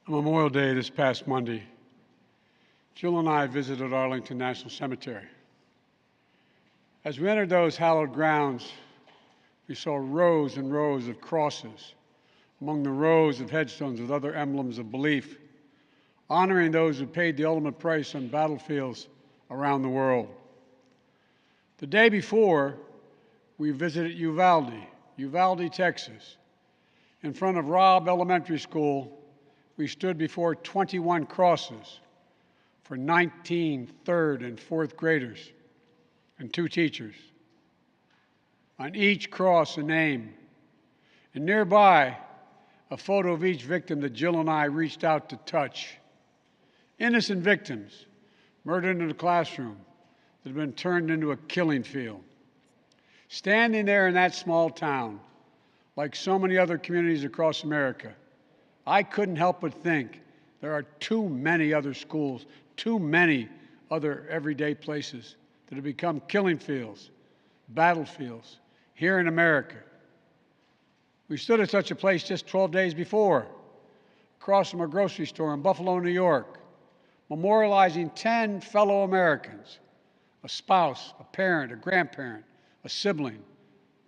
On Memorial Day this past Monday, Jill and I visited Arlington National Cemetery. As we entered those hallowed grounds, we saw rows and rows of crosses among the rows of headstones with other emblems of belief, honoring those who paid the ultimate price on battlefields around the world. The day before, we visited Uvalde, Texas. In front of Robb Elementary School, we stood before 21 crosses for 19 third and fourth graders and 2 teachers. On each cross, a name, and nearby, a photo of each victim that Jill and I reached out to touch. Innocent victims murdered in a classroom that had been turned into a killing field. Standing there in that small town, like so many other communities across America, I couldn't help but think there are too many other schools, too many other everyday places that have become killing fields, battlefields here in America. We stood at such a place just 12 days before, across from a grocery store in Buffalo, New York, memorializing 10 fellow Americans, a spouse, a parent, a grandparent, a sibling,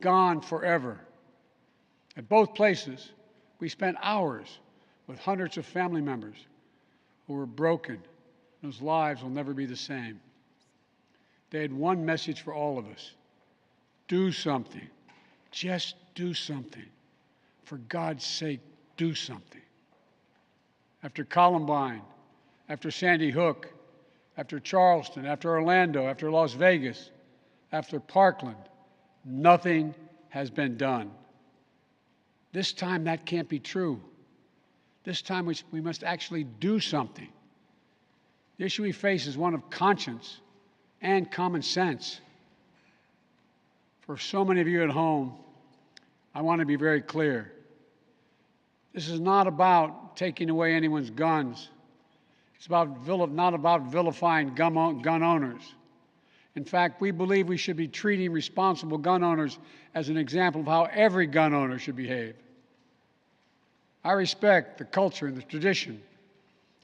gone forever. At both places, we spent hours with hundreds of family members who were broken, whose lives will never be the same. They had one message for all of us: do something. Just do something. For God's sake, do something. After Columbine, after Sandy Hook, after Charleston, after Orlando, after Las Vegas, after Parkland, nothing has been done. This time that can't be true. This time we must actually do something. The issue we face is one of conscience and common sense. For so many of you at home, I want to be very clear. This is not about taking away anyone's guns. It's not about vilifying gun owners. In fact, we believe we should be treating responsible gun owners as an example of how every gun owner should behave. I respect the culture and the tradition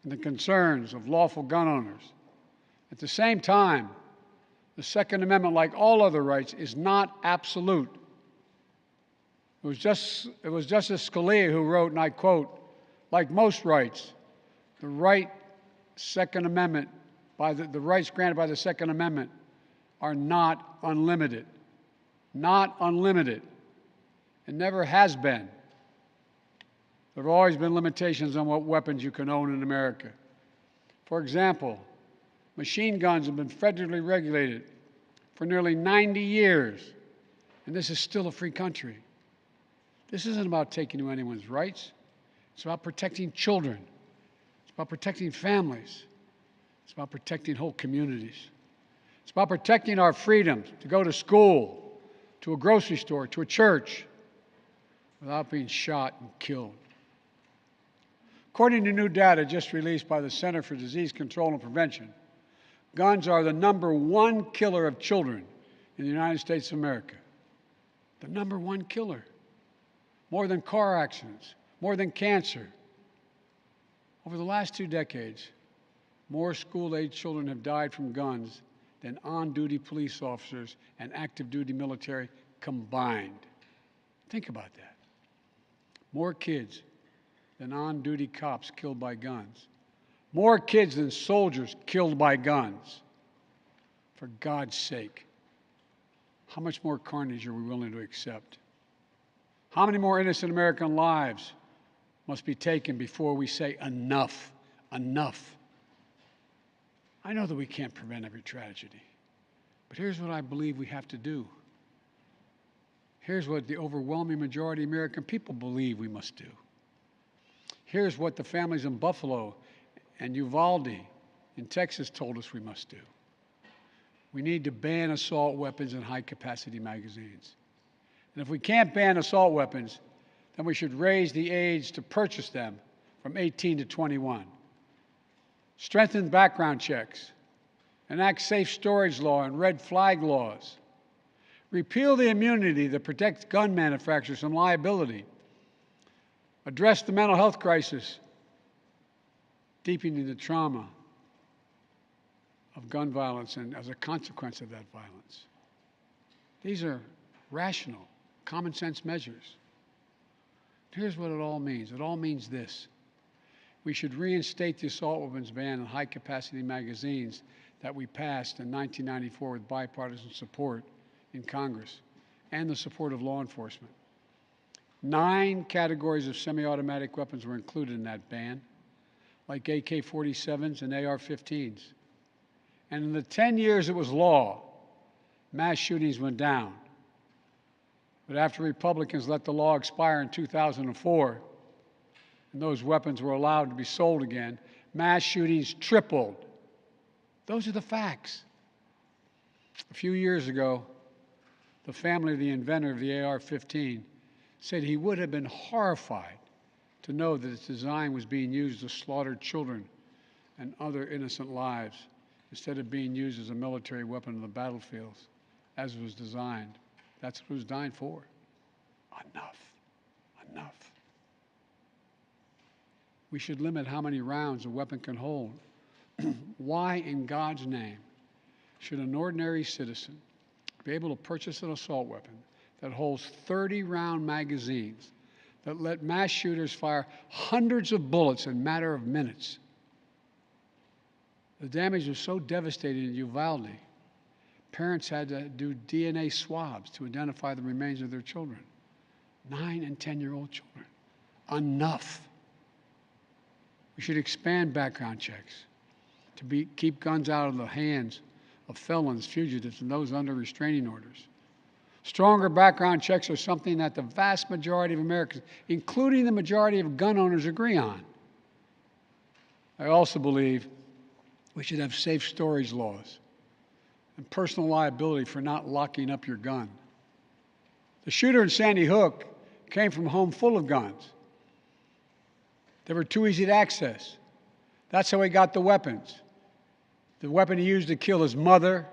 and the concerns of lawful gun owners. At the same time, the Second Amendment, like all other rights, is not absolute. It was Justice Scalia who wrote, and I quote, "Like most rights, the rights granted by the Second Amendment are not unlimited." Not unlimited. It never has been. There have always been limitations on what weapons you can own in America. For example, machine guns have been federally regulated for nearly 90 years, and this is still a free country. This isn't about taking away anyone's rights. It's about protecting children. It's about protecting families. It's about protecting whole communities. It's about protecting our freedom to go to school, to a grocery store, to a church, without being shot and killed. According to new data just released by the Center for Disease Control and Prevention, guns are the #1 killer of children in the United States of America. The #1 killer. More than car accidents, more than cancer. Over the last 2 decades, more school-age children have died from guns than on-duty police officers and active-duty military combined. Think about that. More kids than on-duty cops killed by guns. More kids than soldiers killed by guns. For God's sake, how much more carnage are we willing to accept? How many more innocent American lives must be taken before we say enough, enough? I know that we can't prevent every tragedy, but here's what I believe we have to do. Here's what the overwhelming majority of American people believe we must do. Here's what the families in Buffalo and Uvalde in Texas told us we must do. We need to ban assault weapons and high-capacity magazines. And if we can't ban assault weapons, then we should raise the age to purchase them from 18 to 21. Strengthen background checks, enact safe storage law and red flag laws. Repeal the immunity that protects gun manufacturers from liability. Address the mental health crisis deepening the trauma of gun violence and as a consequence of that violence. These are rational, common sense measures. Here's what it all means. It all means this. We should reinstate the assault weapons ban on high-capacity magazines that we passed in 1994 with bipartisan support in Congress and the support of law enforcement. 9 categories of semi-automatic weapons were included in that ban, like AK-47s and AR-15s. And in the 10 years it was law, mass shootings went down. But after Republicans let the law expire in 2004, and those weapons were allowed to be sold again, mass shootings tripled. Those are the facts. A few years ago, the family of the inventor of the AR-15 said he would have been horrified to know that its design was being used to slaughter children and other innocent lives instead of being used as a military weapon on the battlefields as it was designed. That's what it was designed for. Enough. Enough. We should limit how many rounds a weapon can hold. Why in God's name should an ordinary citizen be able to purchase an assault weapon that holds 30-round magazines that let mass shooters fire hundreds of bullets in a matter of minutes? The damage was so devastating in Uvalde, parents had to do DNA swabs to identify the remains of their children. 9 and 10-year-old children. Enough. We should expand background checks to keep guns out of the hands of felons, fugitives, and those under restraining orders. Stronger background checks are something that the vast majority of Americans, including the majority of gun owners, agree on. I also believe we should have safe storage laws and personal liability for not locking up your gun. The shooter in Sandy Hook came from a home full of guns. They were too easy to access. That's how he got the weapons. The weapon he used to kill his mother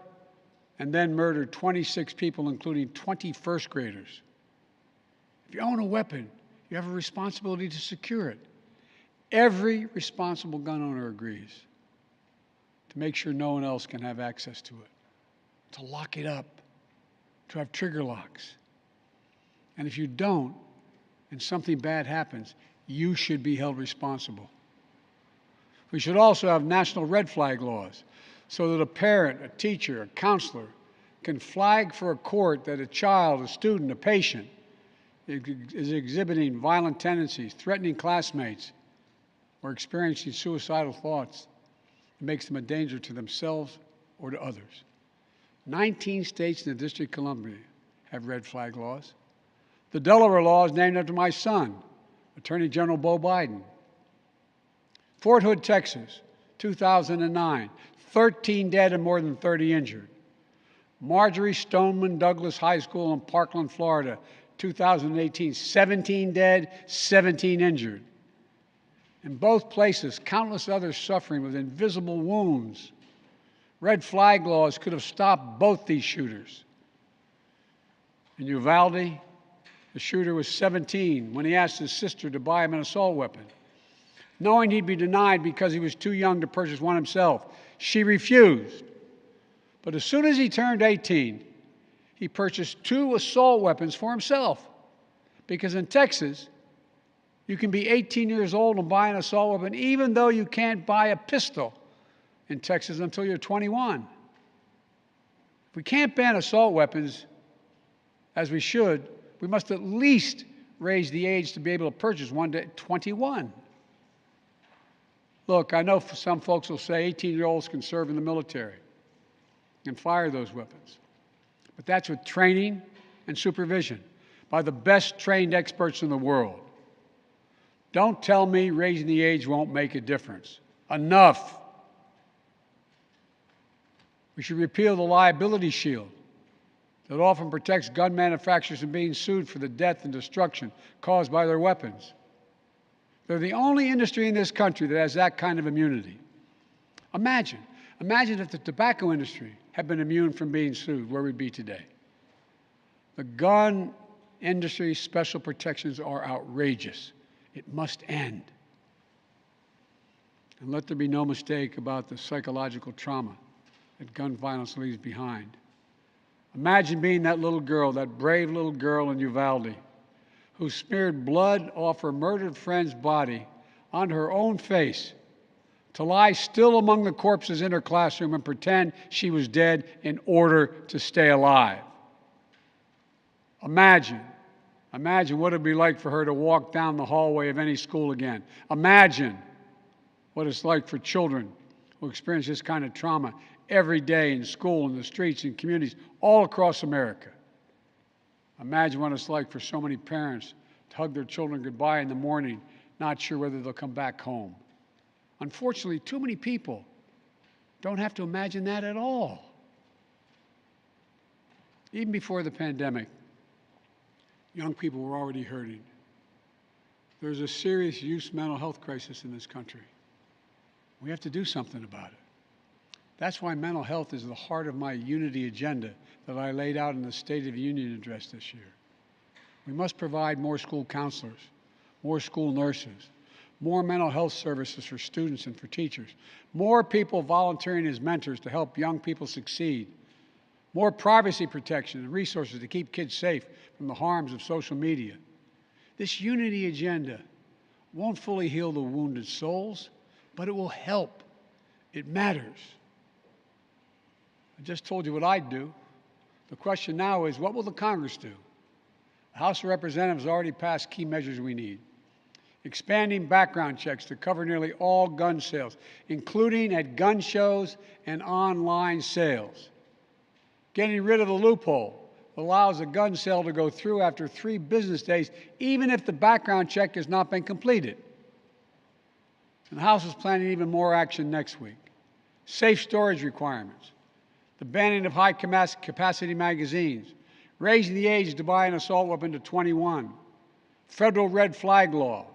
and then murdered 26 people, including 20 first graders. If you own a weapon, you have a responsibility to secure it. Every responsible gun owner agrees to make sure no one else can have access to it, to lock it up, to have trigger locks. And if you don't, and something bad happens, you should be held responsible. We should also have national red flag laws so that a parent, a teacher, a counselor can flag for a court that a child, a student, a patient is exhibiting violent tendencies, threatening classmates, or experiencing suicidal thoughts. It makes them a danger to themselves or to others. 19 states in the District of Columbia have red flag laws. The Delaware law is named after my son, Attorney General Beau Biden. Fort Hood, Texas, 2009, 13 dead and more than 30 injured. Marjorie Stoneman Douglas High School in Parkland, Florida, 2018, 17 dead, 17 injured. In both places, countless others suffering with invisible wounds. Red flag laws could have stopped both these shooters. In Uvalde, the shooter was 17 when he asked his sister to buy him an assault weapon. Knowing he'd be denied because he was too young to purchase one himself, she refused. But as soon as he turned 18, he purchased 2 assault weapons for himself. Because in Texas, you can be 18 years old and buy an assault weapon, even though you can't buy a pistol in Texas until you're 21. If we can't ban assault weapons, as we should, we must at least raise the age to be able to purchase one to 21. Look, I know some folks will say 18-year-olds can serve in the military and fire those weapons. But that's with training and supervision by the best trained experts in the world. Don't tell me raising the age won't make a difference. Enough. We should repeal the liability shield that often protects gun manufacturers from being sued for the death and destruction caused by their weapons. They're the only industry in this country that has that kind of immunity. Imagine if the tobacco industry had been immune from being sued, where we'd be today. The gun industry's special protections are outrageous. It must end. And let there be no mistake about the psychological trauma that gun violence leaves behind. Imagine being that little girl, that brave little girl in Uvalde, who smeared blood off her murdered friend's body onto her own face to lie still among the corpses in her classroom and pretend she was dead in order to stay alive. Imagine what it would be like for her to walk down the hallway of any school again. Imagine what it's like for children who experience this kind of trauma every day in school, in the streets, in communities all across America. Imagine what it's like for so many parents to hug their children goodbye in the morning, not sure whether they'll come back home. Unfortunately, too many people don't have to imagine that at all. Even before the pandemic, young people were already hurting. There's a serious youth mental health crisis in this country. We have to do something about it. That's why mental health is the heart of my unity agenda that I laid out in the State of the Union address this year. We must provide more school counselors, more school nurses, more mental health services for students and for teachers, more people volunteering as mentors to help young people succeed, more privacy protection and resources to keep kids safe from the harms of social media. This unity agenda won't fully heal the wounded souls, but it will help. It matters. I just told you what I'd do. The question now is, what will the Congress do? The House of Representatives has already passed key measures we need. Expanding background checks to cover nearly all gun sales, including at gun shows and online sales. Getting rid of the loophole that allows a gun sale to go through after 3 business days, even if the background check has not been completed. And the House is planning even more action next week. Safe storage requirements, the banning of high-capacity magazines, raising the age to buy an assault weapon to 21, federal red flag law,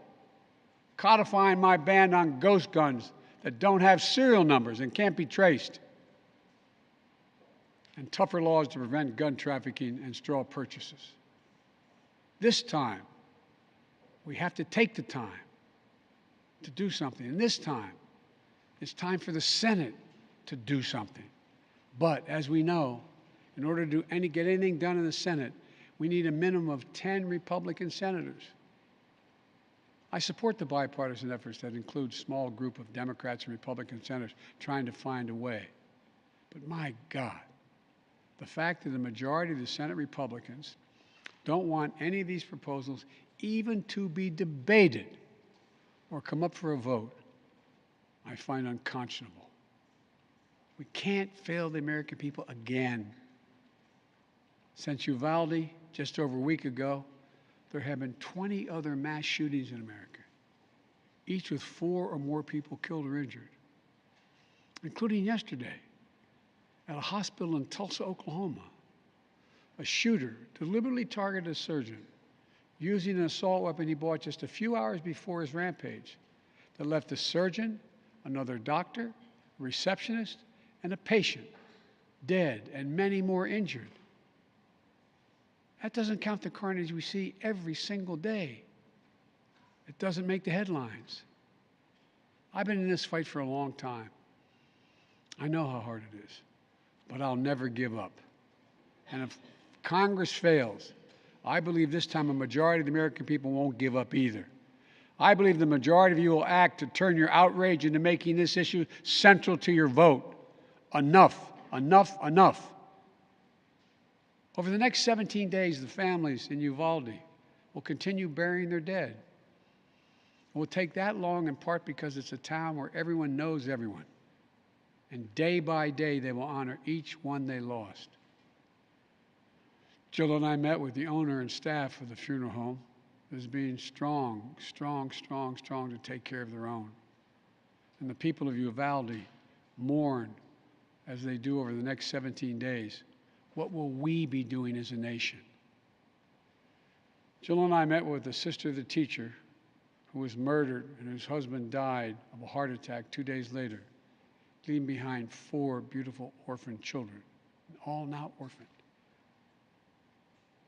codifying my ban on ghost guns that don't have serial numbers and can't be traced, and tougher laws to prevent gun trafficking and straw purchases. This time, we have to take the time to do something. And this time, it's time for the Senate to do something. But as we know, in order to get anything done in the Senate, we need a minimum of 10 Republican senators. I support the bipartisan efforts that include a small group of Democrats and Republican senators trying to find a way. But my God, the fact that the majority of the Senate Republicans don't want any of these proposals even to be debated or come up for a vote, I find unconscionable. We can't fail the American people again. Since Uvalde, just over a week ago, there have been 20 other mass shootings in America, each with 4 or more people killed or injured, including yesterday at a hospital in Tulsa, Oklahoma. A shooter deliberately targeted a surgeon using an assault weapon he bought just a few hours before his rampage that left a surgeon, another doctor, a receptionist, and a patient dead and many more injured. That doesn't count the carnage we see every single day. It doesn't make the headlines. I've been in this fight for a long time. I know how hard it is, but I'll never give up. And if Congress fails, I believe this time a majority of the American people won't give up either. I believe the majority of you will act to turn your outrage into making this issue central to your vote. Enough, enough, enough. Over the next 17 days, the families in Uvalde will continue burying their dead. It will take that long in part because it's a town where everyone knows everyone. And day by day, they will honor each one they lost. Jill and I met with the owner and staff of the funeral home as being strong to take care of their own. And the people of Uvalde mourn as they do over the next 17 days. What will we be doing as a nation? Jill and I met with the sister of the teacher who was murdered and whose husband died of a heart attack 2 days later, leaving behind 4 beautiful orphaned children, all now orphaned.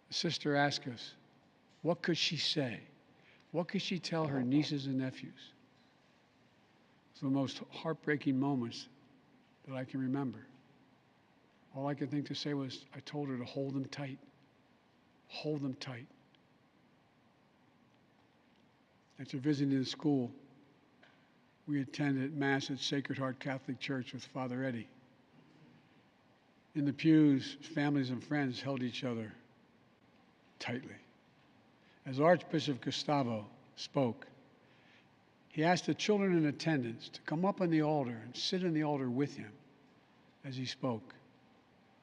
The sister asked us, what could she say? What could she tell her nieces and nephews? was the most heartbreaking moments that I can remember. All I could think to say was, I told her to hold them tight. Hold them tight. After visiting the school, we attended Mass at Sacred Heart Catholic Church with Father Eddie. In the pews, families and friends held each other tightly. As Archbishop Gustavo spoke, he asked the children in attendance to come up on the altar and sit in the altar with him as he spoke.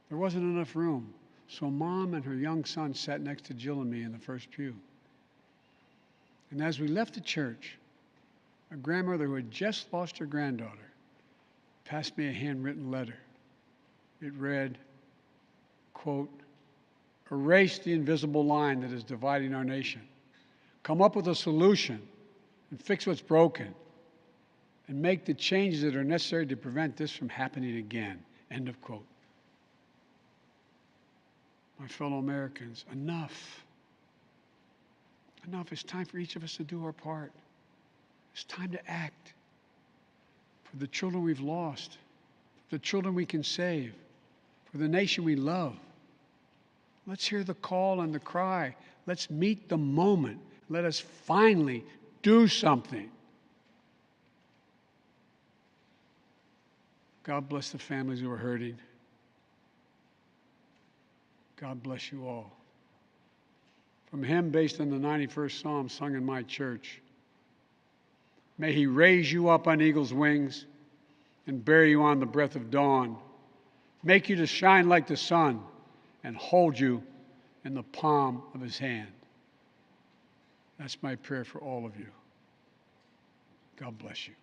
There wasn't enough room, so Mom and her young son sat next to Jill and me in the first pew. And as we left the church, a grandmother who had just lost her granddaughter passed me a handwritten letter. It read, quote, "Erase the invisible line that is dividing our nation. Come up with a solution and fix what's broken and make the changes that are necessary to prevent this from happening again." End of quote. My fellow Americans, enough. Enough. It's time for each of us to do our part. It's time to act for the children we've lost, for the children we can save, for the nation we love. Let's hear the call and the cry. Let's meet the moment. Let us finally do something. God bless the families who are hurting. God bless you all. From a hymn based on the 91st Psalm sung in my church. May He raise you up on eagle's wings and bear you on the breath of dawn, make you to shine like the sun and hold you in the palm of His hand. That's my prayer for all of you. God bless you.